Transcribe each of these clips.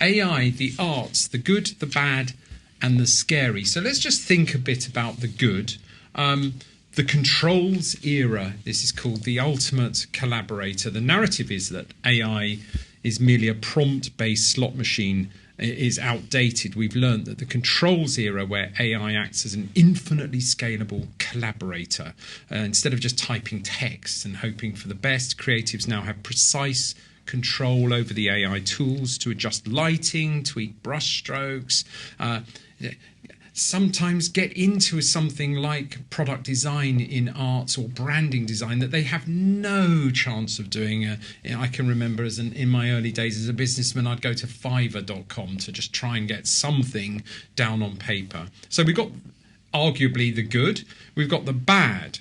AI, the arts, the good, the bad, and the scary. So let's just think a bit about the good. The controls era, this is called the ultimate collaborator. The narrative is that AI is merely a prompt-based slot machine is outdated. We've learned that the controls era, where AI acts as an infinitely scalable collaborator, instead of just typing text and hoping for the best, creatives now have precise control over the AI tools to adjust lighting, tweak brushstrokes, sometimes get into something like product design in arts or branding design that they have no chance of doing. I can remember in my early days as a businessman, I'd go to Fiverr.com to just try and get something down on paper. So we've got arguably the good, we've got the bad.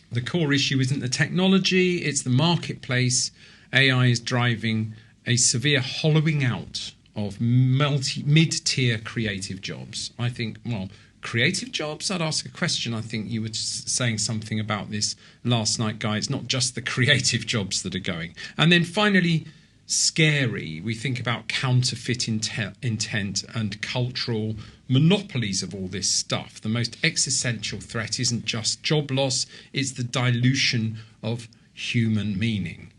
The core issue isn't the technology, it's the marketplace. AI is driving a severe hollowing out of mid-tier creative jobs. I think, well, creative jobs? I'd ask a question. I think you were saying something about this last night, Guy. It's not just the creative jobs that are going. And then finally, scary. We think about counterfeit intent and cultural monopolies of all this stuff. The most existential threat isn't just job loss, it's the dilution of human meaning.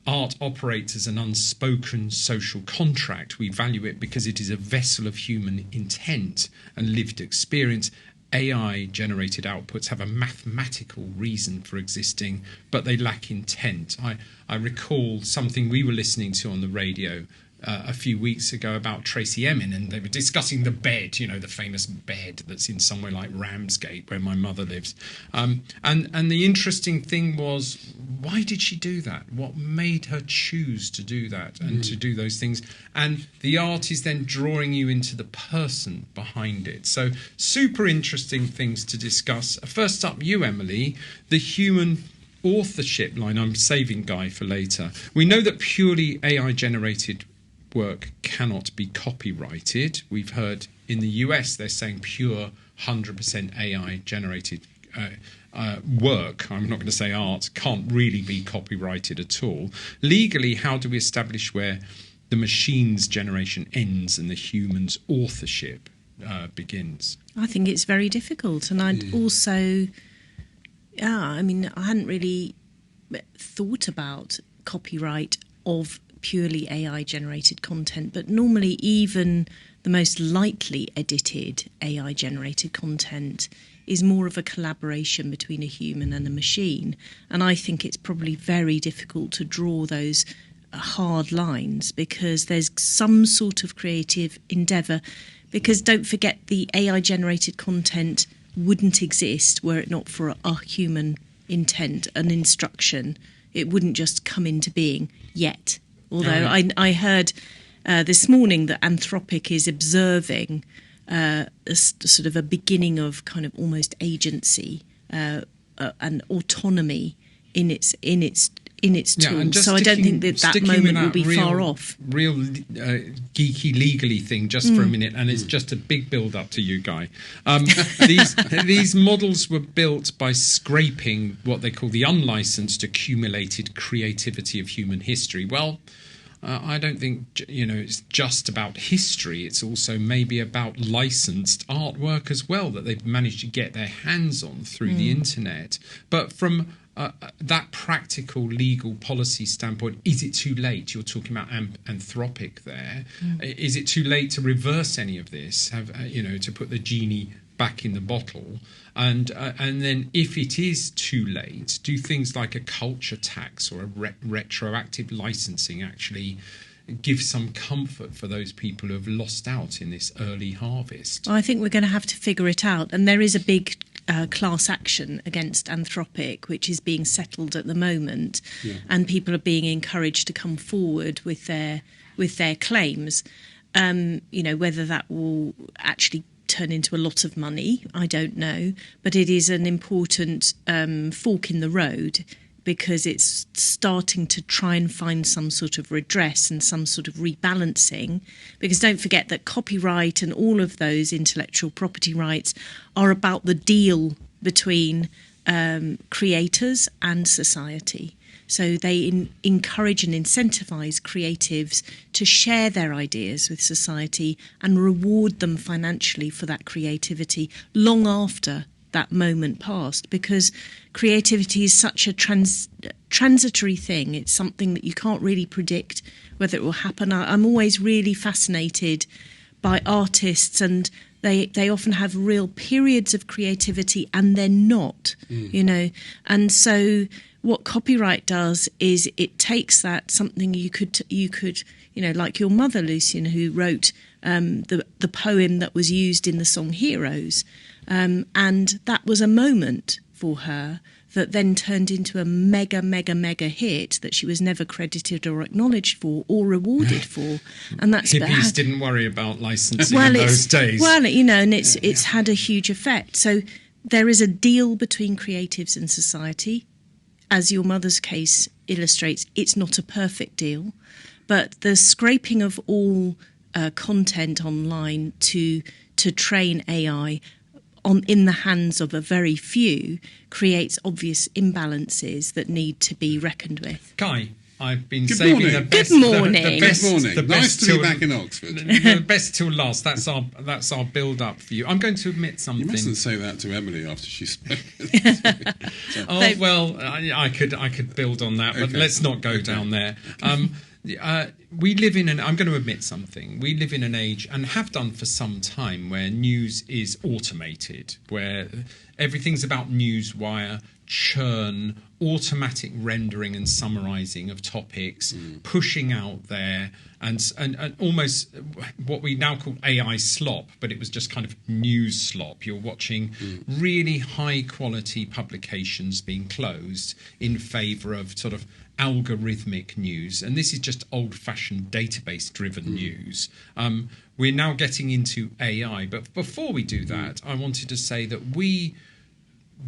Art operates as an unspoken social contract. We value it because it is a vessel of human intent and lived experience. AI-generated outputs have a mathematical reason for existing, but they lack intent. I recall something we were listening to on the radio a few weeks ago about Tracy Emin, and they were discussing the bed, you know, the famous bed that's in somewhere like Ramsgate, where my mother lives. And the interesting thing was, why did she do that? What made her choose to do that and to do those things? And the art is then drawing you into the person behind it. So super interesting things to discuss. First up, you, Emily, the human authorship line. I'm saving Guy for later. We know that purely AI-generated work cannot be copyrighted. We've heard in the US they're saying pure 100% AI generated work, I'm not going to say art, can't really be copyrighted at all. Legally, how do we establish where the machine's generation ends and the human's authorship begins? I think it's very difficult, and I'd also, I hadn't really thought about copyright of purely AI-generated content, but normally even the most lightly edited AI-generated content is more of a collaboration between a human and a machine. And I think it's probably very difficult to draw those hard lines because there's some sort of creative endeavour. Because don't forget, the AI-generated content wouldn't exist were it not for a human intent, an instruction. It wouldn't just come into being yet. Although I heard this morning that Anthropic is observing sort of a beginning of kind of almost agency and autonomy in its tool. So I don't think that moment will be far off. Real geeky legally thing just for a minute, and it's just a big build up to you, Guy. These models were built by scraping what they call the unlicensed accumulated creativity of human history. Well, I don't think it's just about history. It's also maybe about licensed artwork as well that they've managed to get their hands on through the internet. But from that practical legal policy standpoint, is it too late? You're talking about Anthropic there. Is it too late to reverse any of this? To put the genie back in the bottle? And then if it is too late, do things like a culture tax or a retroactive licensing actually give some comfort for those people who have lost out in this early harvest? I think we're going to have to figure it out. And there is a big class action against Anthropic, which is being settled at the moment. Yeah. And people are being encouraged to come forward with their claims. Whether that will actually turn into a lot of money, I don't know, but it is an important fork in the road because it's starting to try and find some sort of redress and some sort of rebalancing, because don't forget that copyright and all of those intellectual property rights are about the deal between creators and society. So they encourage and incentivize creatives to share their ideas with society and reward them financially for that creativity long after that moment passed, because creativity is such a transitory thing. It's something that you can't really predict whether it will happen. I'm always really fascinated by artists, and they often have real periods of creativity and then not, you know. And so what copyright does is it takes that, something you could you know, like your mother, Lucian, who wrote the poem that was used in the song Heroes, and that was a moment for her that then turned into a mega hit that she was never credited or acknowledged for or rewarded for. And that's hippies didn't worry about licensing in those days. Well, you know, and it's had a huge effect. So there is a deal between creatives and society. As your mother's case illustrates, it's not a perfect deal, but the scraping of all content online to train AI in the hands of a very few creates obvious imbalances that need to be reckoned with. Guy, I've been Good saving morning. the best. Good morning. The best, Good morning. the Nice best to be back in Oxford. The best till last. That's our build up for you. I'm going to admit something. You mustn't say that to Emily after she spoke. Oh well, I could build on that, but Okay. let's not go down there. We live in I'm going to admit something. We live in an age, and have done for some time, where news is automated, where everything's about newswire, churn, automatic rendering and summarising of topics, pushing out there, and almost what we now call AI slop, but it was just kind of news slop. You're watching really high quality publications being closed in favour of sort of algorithmic news, and this is just old-fashioned database-driven news. We're now getting into AI, but before we do that, I wanted to say that we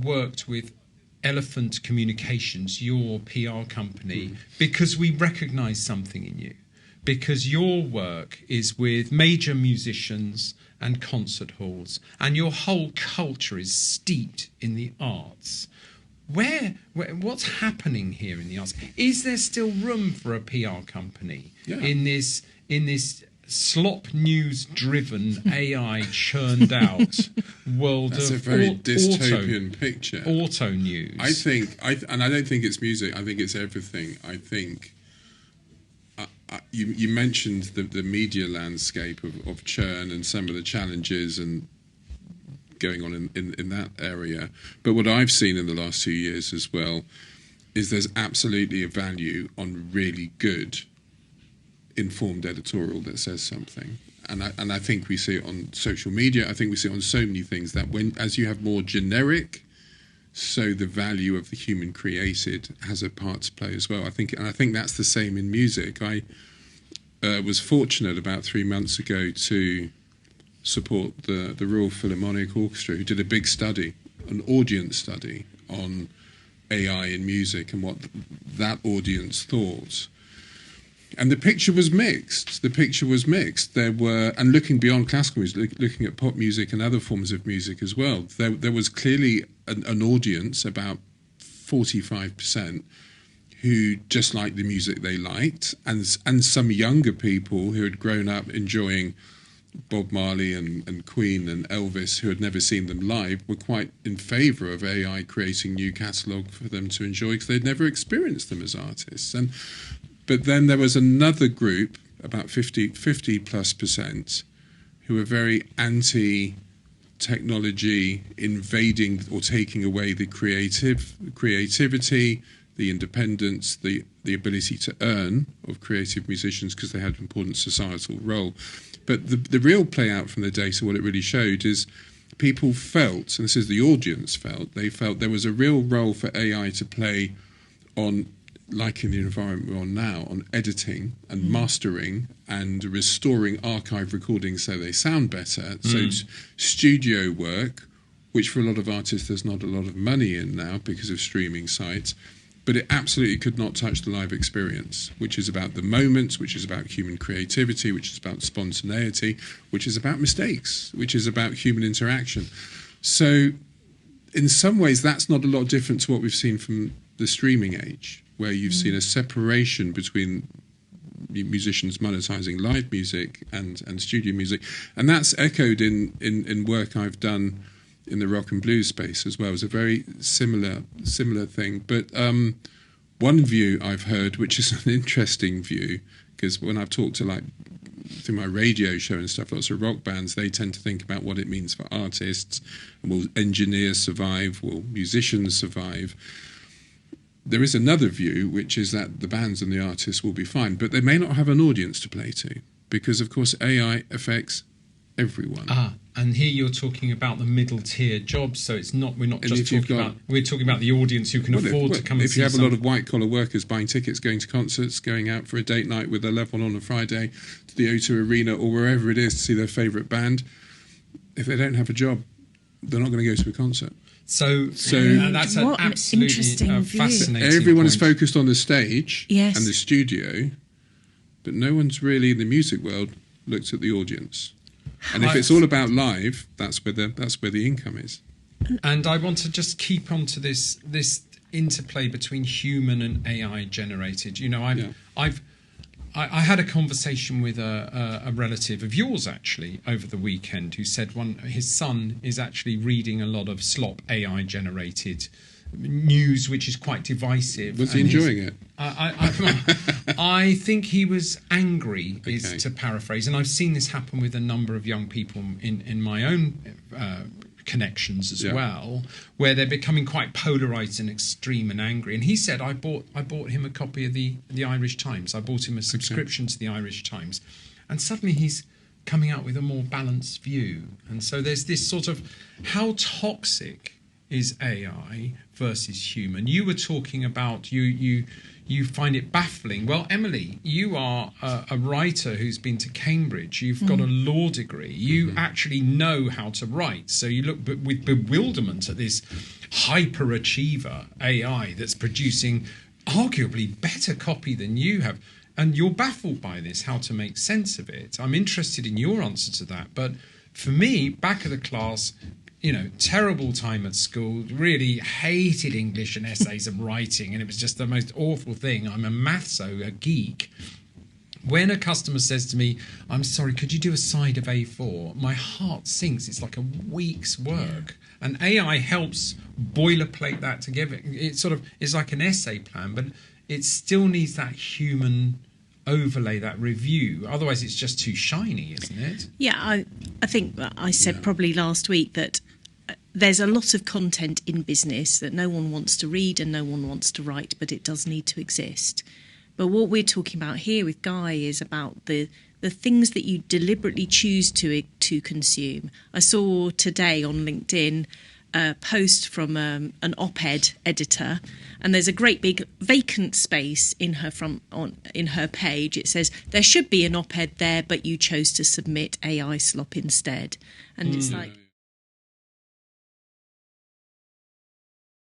worked with Elephant Communications, your PR company, because we recognise something in you, because your work is with major musicians and concert halls, and your whole culture is steeped in the arts. What's happening here in the arts? Is there still room for a PR company in this slop news driven AI churned out world? That's of a very dystopian picture. Auto news. I think, and I don't think it's music. I think it's everything. I think you mentioned the media landscape of churn and some of the challenges and going on in that area. But what I've seen in the last 2 years as well is there's absolutely a value on really good informed editorial that says something. And I think we see it on social media. I think we see it on so many things that as you have more generic, so the value of the human created has a part to play as well. I think that's the same in music. I was fortunate about 3 months ago to support the Royal Philharmonic Orchestra, who did a big study, an audience study on AI in music and what that audience thought. And the picture was mixed. There were, and looking beyond classical music, looking at pop music and other forms of music as well, there was clearly an audience, about 45%, who just liked the music they liked, and some younger people who had grown up enjoying Bob Marley and Queen and Elvis, who had never seen them live, were quite in favour of AI creating new catalogue for them to enjoy because they'd never experienced them as artists. But then there was another group, about 50+%, who were very anti-technology invading or taking away the creativity, the independence, the ability to earn of creative musicians because they had an important societal role. But the real play out from the data, what it really showed is people felt, and this is the audience felt, they felt there was a real role for AI to play on, like in the environment we're on now, on editing and mastering and restoring archive recordings so they sound better. So studio work, which for a lot of artists there's not a lot of money in now because of streaming sites, but it absolutely could not touch the live experience, which is about the moments, which is about human creativity, which is about spontaneity, which is about mistakes, which is about human interaction. So in some ways, that's not a lot different to what we've seen from the streaming age, where you've seen a separation between musicians monetizing live music and studio music, and that's echoed in work I've done in the rock and blues space as well. It's a very similar thing. But one view I've heard, which is an interesting view, because when I've talked to, like, through my radio show and stuff, lots of rock bands, they tend to think about what it means for artists. Will engineers survive? Will musicians survive? There is another view, which is that the bands and the artists will be fine, but they may not have an audience to play to, because, of course, AI affects everyone. And here you're talking about the middle tier jobs, so it's not. We're talking about the audience who can afford to come and see. If you have a lot of white collar workers buying tickets, going to concerts, going out for a date night with their loved one on a Friday to the O2 Arena or wherever it is to see their favourite band, if they don't have a job, they're not going to go to a concert. So that's an absolutely fascinating. Everyone is point. focused on the stage Yes. and the studio, but no one's really in the music world looked at the audience. And if it's all about live, that's where the income is. And I want to just keep on to this interplay between human and AI generated. You know, I had a conversation with a relative of yours actually over the weekend who said his son is actually reading a lot of slop AI generated news, which is quite divisive. Was he enjoying it? I think he was angry, to paraphrase, and I've seen this happen with a number of young people in my own connections as well, where they're becoming quite polarised and extreme and angry. And he said, I bought him a copy of the Irish Times. I bought him a subscription to the Irish Times, and suddenly he's coming out with a more balanced view. And so there's this sort of, how toxic is AI versus human? You were talking about you find it baffling. Well, Emily, you are a writer who's been to Cambridge. You've got a law degree. You actually know how to write. So you look with bewilderment at this hyperachiever AI that's producing arguably better copy than you have. And you're baffled by this, how to make sense of it. I'm interested in your answer to that. But for me, back of the class, you know, terrible time at school, really hated English and essays and writing, and it was just the most awful thing. I'm a geek. When a customer says to me, I'm sorry, could you do a side of A4? My heart sinks. It's like a week's work. And AI helps boilerplate that together. It sort of is like an essay plan, but it still needs that human overlay, that review. Otherwise, it's just too shiny, isn't it? Yeah, I think I said probably last week that there's a lot of content in business that no one wants to read and no one wants to write, but it does need to exist. But what we're talking about here with Guy is about the things that you deliberately choose to consume. I saw today on LinkedIn a post from an op-ed editor, and there's a great big vacant space in her page. It says there should be an op-ed there, but you chose to submit AI slop instead, and it's like,